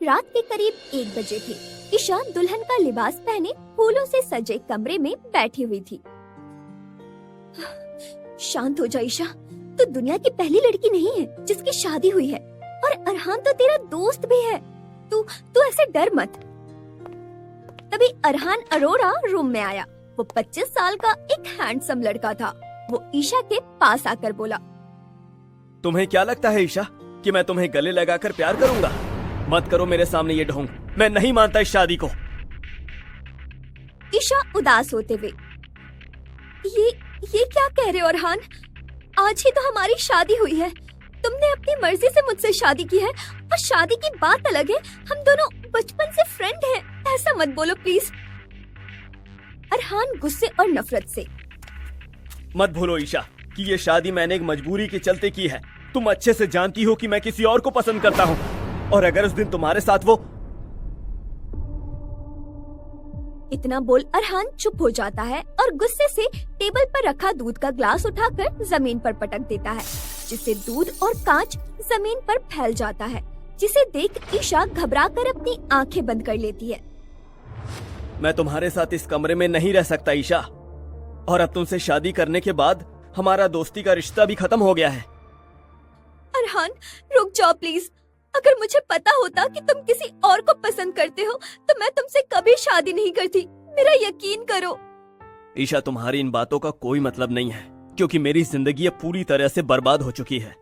रात के करीब 1 बजे थे। ईशा दुल्हन का लिबास पहने फूलों से सजे कमरे में बैठी हुई थी। शांत हो जा ईशा, तू दुनिया की पहली लड़की नहीं है जिसकी शादी हुई है, और अरहान तो तेरा दोस्त भी है। तू ऐसे डर मत। तभी अरहान अरोड़ा रूम में आया। वो 25 साल का एक हैंडसम लड़का था। वो ईशा के पास आकर बोला, तुम्हें क्या लगता है ईशा कि मैं तुम्हें गले लगाकर प्यार करूंगा? मत करो मेरे सामने ये ढोंग, मैं नहीं मानता इस शादी को। ईशा उदास होते हुए, ये क्या कह रहे हो अरहान? आज ही तो हमारी शादी हुई है। तुमने अपनी मर्जी से मुझसे शादी की है, और शादी की बात अलग है। हम दोनों बचपन से फ्रेंड हैं। ऐसा मत बोलो प्लीज। अरहान गुस्से और नफरत से, मत भूलो ईशा कि ये शादी मैंने एक मजबूरी के चलते की है। तुम अच्छे से जानती हो कि मैं किसी और को पसंद करता हूँ, और अगर उस दिन तुम्हारे साथ वो। इतना बोल अरहान चुप हो जाता है और गुस्से से टेबल पर रखा दूध का ग्लास उठाकर जमीन पर पटक देता है, जिससे दूध और कांच जमीन पर फैल जाता है, जिसे देख ईशा घबराकर अपनी आंखें बंद कर लेती है। मैं तुम्हारे साथ इस कमरे में नहीं रह सकता ईशा, और अब तुमसे शादी करने के बाद हमारा दोस्ती का रिश्ता भी खत्म हो गया है। अरहान रुक जाओ प्लीज। अगर मुझे पता होता कि तुम किसी और को पसंद करते हो तो मैं तुमसे कभी शादी नहीं करती। मेरा यकीन करो। ईशा, तुम्हारी इन बातों का कोई मतलब नहीं है, क्योंकि मेरी जिंदगी अब पूरी तरह से बर्बाद हो चुकी है।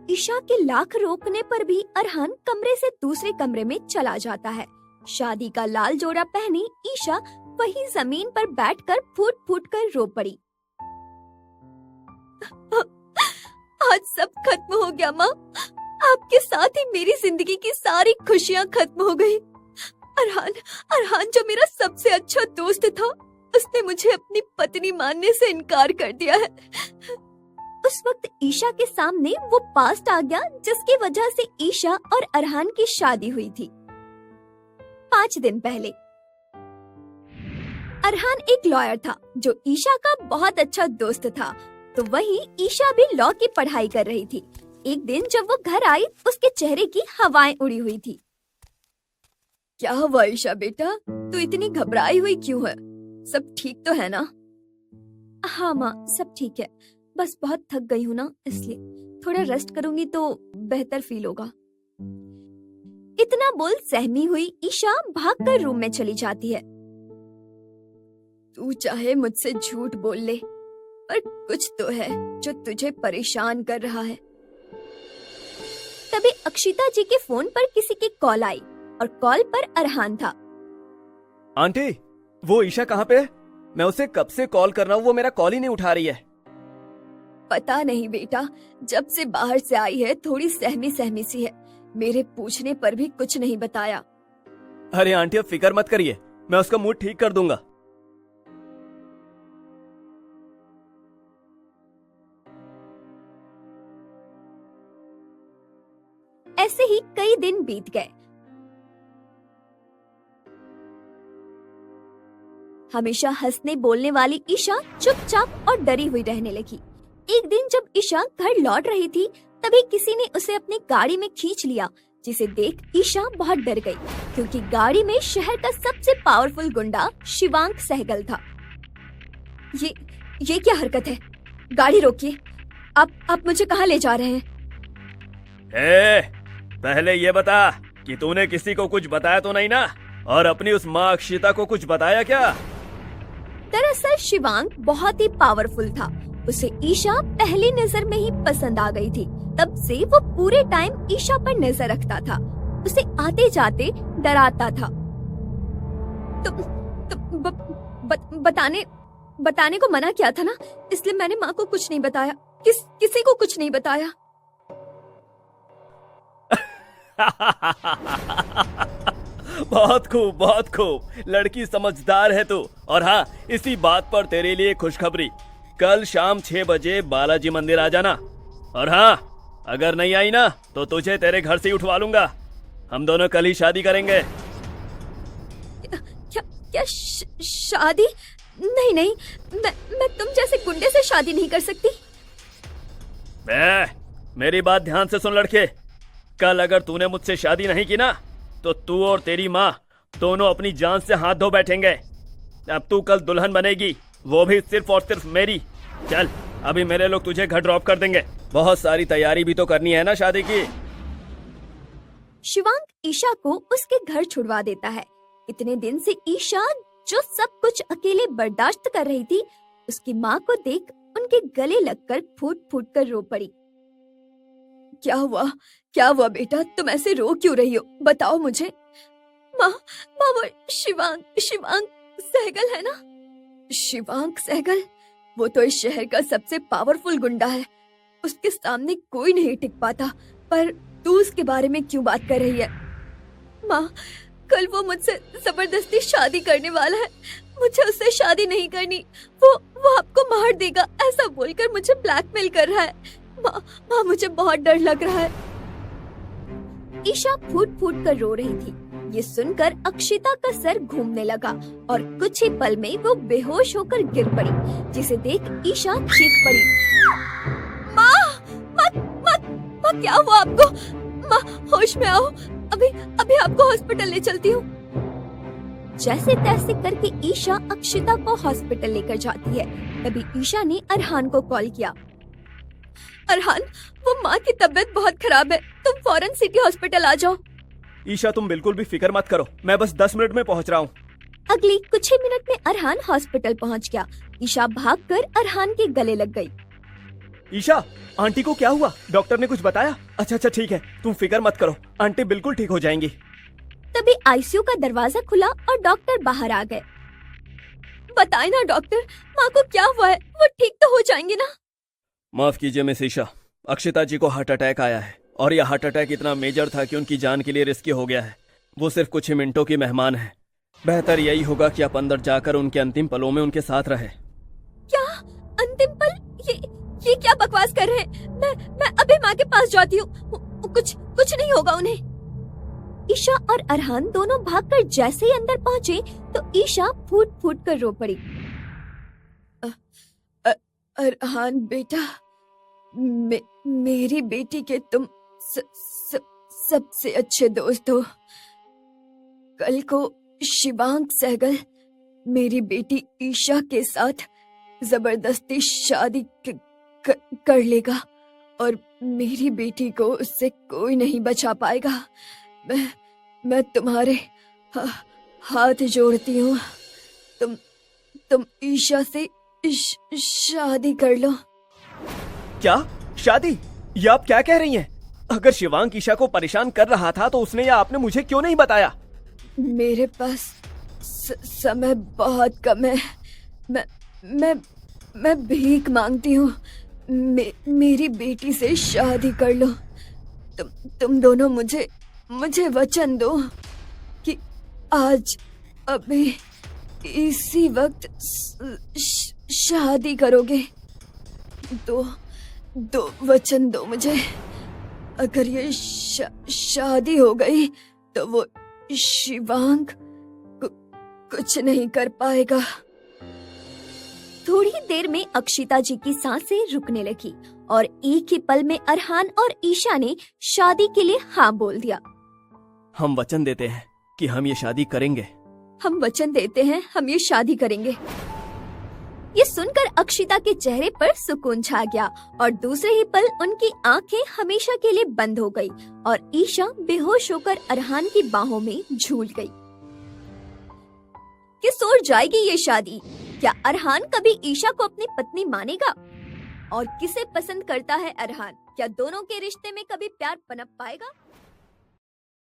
ईशा के लाख रोकने पर भी अरहान कमरे से दूसरे कमरे में चला जाता है। शादी का लाल जोड़ा पहनी ईशा वही जमीन पर बैठकर फूट फूट कर रो पड़ी। आज सब खत्म हो गया माँ। आपके साथ ही मेरी जिंदगी की सारी खुशियाँ खत्म हो गई। अरहान जो मेरा सबसे अच्छा दोस्त था, उसने मुझे अपनी पत्नी मानने से इनकार कर दिया है। उस वक्त ईशा के सामने वो पास्ट आ गया जिसकी वजह से ईशा और अरहान की शादी हुई थी। 5 दिन पहले अरहान एक लॉयर था जो ईशा का बहुत अच्छा दोस्त था, तो वहीं ईशा भी लॉ की पढ़ाई कर रही थी। एक दिन जब वो घर आई, उसके चेहरे की हवाएं उड़ी हुई थी। क्या हुआ ईशा बेटा, तू इतनी घबराई हुई क्यों है? सब ठीक तो है ना? हाँ माँ, सब ठीक है। बस बहुत थक गई हूँ ना, इसलिए थोड़ा रेस्ट करूंगी तो बेहतर फील होगा। इतना बोल सहमी हुई ईशा भागकर रूम में चली जाती है। तू चाहे मुझसे झूठ बोल ले, पर कुछ तो है जो तुझे परेशान कर रहा है। तभी अक्षिता जी के फोन पर किसी की कॉल आई, और कॉल पर अरहान था। आंटी, वो ईशा कहाँ पे है? मैं उसे कब से कॉल कर रहा हूँ, वो मेरा कॉल ही नहीं उठा रही है। पता नहीं बेटा, जब से बाहर से आई है थोड़ी सहमी सहमी सी है। मेरे पूछने पर भी कुछ नहीं बताया। अरे आंटी, अब फिक्र मत करिए, मैं उसका मूड ठीक कर दूंगा। ऐसे ही कई दिन बीत गए। हमेशा हंसने बोलने वाली ईशा चुपचाप और डरी हुई रहने लगी। एक दिन जब ईशा घर लौट रही थी, तभी किसी ने उसे अपनी गाड़ी में खींच लिया, जिसे देख ईशा बहुत डर गई, क्योंकि गाड़ी में शहर का सबसे पावरफुल गुंडा शिवांक सहगल था। ये क्या हरकत है? गाड़ी रोकिए। आप मुझे कहाँ ले जा रहे हैं? पहले ये बता कि तूने किसी को कुछ बताया तो नहीं ना, और अपनी उस माँ अक्षिता को कुछ बताया क्या? दरअसल शिवांक बहुत ही पावरफुल था। उसे ईशा पहली नजर में ही पसंद आ गई थी। तब से वो पूरे टाइम ईशा पर नजर रखता था, उसे आते जाते डराता था। बताने को मना किया था ना, इसलिए मैंने माँ को कुछ नहीं बताया। किसी को कुछ नहीं बताया। बहुत खूब, बहुत खूब, लड़की समझदार है तू। और हाँ, इसी बात पर तेरे लिए खुशखबरी, कल शाम 6 बजे बालाजी मंदिर आ जाना। और हाँ, अगर नहीं आई ना तो तुझे तेरे घर से ही उठवा लूंगा। हम दोनों कल ही शादी करेंगे। क्या शादी? नहीं, मैं तुम जैसे गुंडे से शादी नहीं कर सकती। मेरी बात ध्यान से सुन लड़के, कल अगर तूने मुझसे शादी नहीं की ना तो तू और तेरी माँ दोनों अपनी जान से हाथ धो बैठेंगे। अब तू कल दुल्हन बनेगी, वो भी सिर्फ और सिर्फ मेरी। चल, अभी मेरे लोग तुझे घर ड्रॉप कर देंगे। बहुत सारी तैयारी भी तो करनी है ना शादी की। शिवांक ईशा को उसके घर छुड़वा देता है। इतने दिन से ईशा जो सब कुछ अकेले बर्दाश्त कर रही थी, उसकी माँ को देख उनके गले लगकर फूट फूट कर रो पड़ी। क्या हुआ बेटा, तुम ऐसे रो क्यों रही हो, बताओ मुझे। माँ वो शिवांक सहगल है ना? शिवांक सहगल? वो तो इस शहर का सबसे पावरफुल गुंडा है, उसके सामने कोई नहीं टिक पाता। पर तू उसके बारे में क्यों बात कर रही है? माँ, कल वो मुझसे जबरदस्ती शादी करने वाला है, मुझे उससे शादी नहीं करनी, वो आपको मार देगा, ऐसा बोलकर मुझे ब्लैकमेल कर रहा है। माँ मुझे बहुत डर लग रहा है। ईशा फूट फूट कर रो रही थी। ये सुनकर अक्षिता का सर घूमने लगा और कुछ ही पल में वो बेहोश होकर गिर पड़ी, जिसे देख ईशा चीख पड़ी। माँ क्या हुआ आपको? माँ होश में आओ, अभी आपको हॉस्पिटल ले चलती हूँ। जैसे तैसे करके ईशा अक्षिता को हॉस्पिटल लेकर जाती है। तभी ईशा ने अरहान को कॉल किया। अरहान, वो माँ की तबीयत बहुत खराब है, तुम फौरन सिटी हॉस्पिटल आ जाओ। ईशा तुम बिल्कुल भी फिक्र मत करो, मैं बस 10 मिनट में पहुँच रहा हूँ। अगली कुछ ही मिनट में अरहान हॉस्पिटल पहुँच गया। ईशा भागकर अरहान के गले लग गई। ईशा, आंटी को क्या हुआ? डॉक्टर ने कुछ बताया? अच्छा ठीक है, तुम फिक्र मत करो, आंटी बिल्कुल ठीक हो जाएंगी। तभी आईसीयू का दरवाजा खुला और डॉक्टर बाहर आ गए। बताए ना डॉक्टर, माँ को क्या हुआ है, वो ठीक तो हो जाएंगी ना? माफ कीजिए मिस ईशा, अक्षिता जी को हार्ट अटैक आया है और यह हार्ट अटैक इतना मेजर था कि उनकी जान के लिए रिस्की हो गया है। वो सिर्फ कुछ ही मिनटों की मेहमान है। बेहतर यही होगा कि आप अंदर जाकर उनके अंतिम पलों में उनके साथ रहे। क्या अंतिम पल? ये क्या बकवास कर रहे हैं? मैं अभी माँ के पास जाती हूँ, कुछ नहीं होगा उन्हें। ईशा और अरहान दोनों भागकर जैसे ही अंदर पहुँचे तो ईशा फूट फूट कर रो पड़ी। अरहान बेटा, मेरी बेटी के तुम सबसे अच्छे दोस्त हो। कल को शिवांक सहगल मेरी बेटी ईशा के साथ जबरदस्ती शादी कर लेगा और मेरी बेटी को उससे कोई नहीं बचा पाएगा। मैं तुम्हारे हाथ जोड़ती हूँ, तुम ईशा से शादी कर लो। क्या शादी? ये आप क्या कह रही हैं? अगर शिवांक ईशा को परेशान कर रहा था तो उसने या आपने मुझे क्यों नहीं बताया? मेरे पास समय बहुत कम है, मैं भीख मांगती हूँ, मेरी बेटी से शादी कर लो। तुम दोनों मुझे वचन दो कि आज अभी इसी वक्त शादी करोगे। दो वचन दो मुझे। अगर ये शादी हो गई तो वो शिवांक कुछ नहीं कर पाएगा। थोड़ी देर में अक्षिता जी की सांसें रुकने लगी और एक ही पल में अरहान और ईशा ने शादी के लिए हाँ बोल दिया। हम वचन देते हैं कि हम ये शादी करेंगे। हम वचन देते हैं हम ये शादी करेंगे। ये सुनकर अक्षिता के चेहरे पर सुकून छा गया और दूसरे ही पल उनकी आंखें हमेशा के लिए बंद हो गई और ईशा बेहोश होकर अरहान की बाहों में झूल गई। किस ओर जाएगी ये शादी? क्या अरहान कभी ईशा को अपनी पत्नी मानेगा? और किसे पसंद करता है अरहान? क्या दोनों के रिश्ते में कभी प्यार पनप पाएगा?